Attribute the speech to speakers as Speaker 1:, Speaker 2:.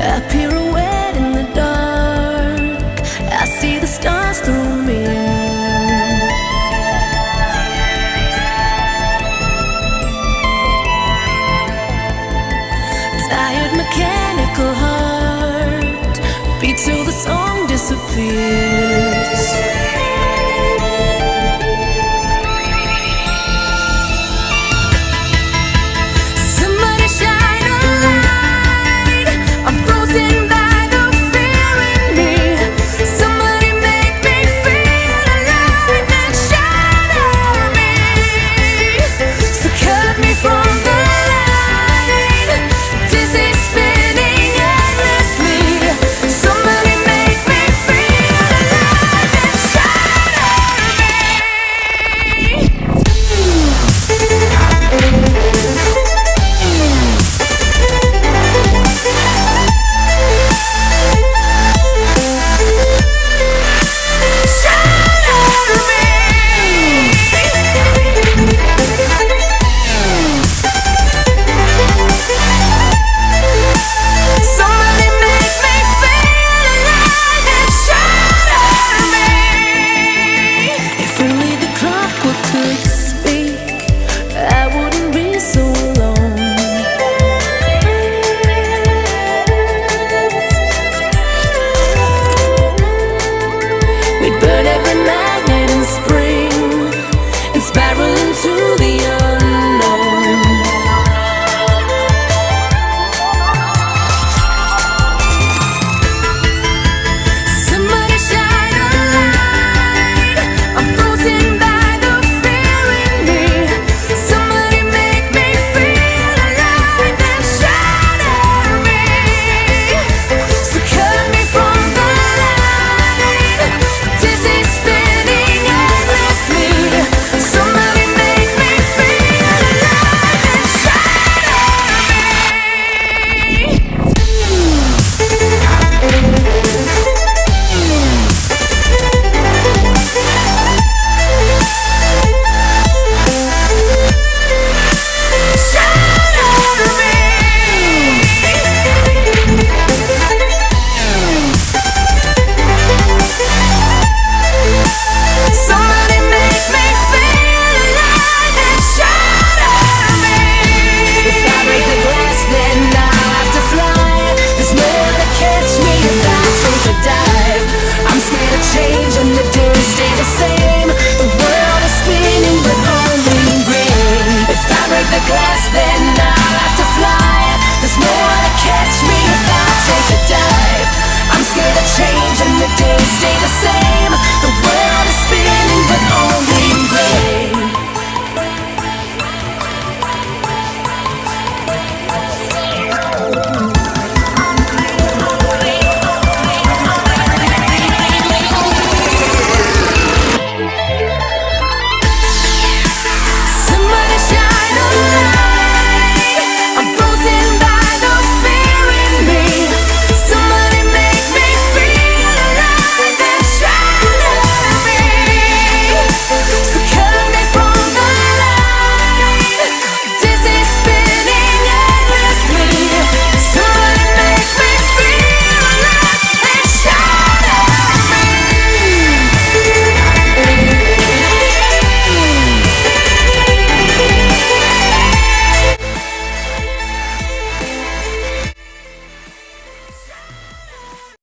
Speaker 1: I pirouette in the dark, I see the stars through a mirror. Tired mechanical heart beats till the song disappears. Burn every magnet in spring and spiral into the unknown. Somebody shine a light, I'm frozen by the fear in me. Somebody make me feel alive and shatter me. So cut me from the light, dizzy spinning endlessly. Somebody make me feel alive and shatter me. Somebody make me feel alive and shatter me. If I break the glass, then I'll have to fly. There's no one to catch me if I take a dive. I'm scared of change and the days stay the same. The world is spinning but only gray. If I break the glass, then I'll have to fly. There's no one to catch me if I take a dive. I'm scared of change and the days stay the same.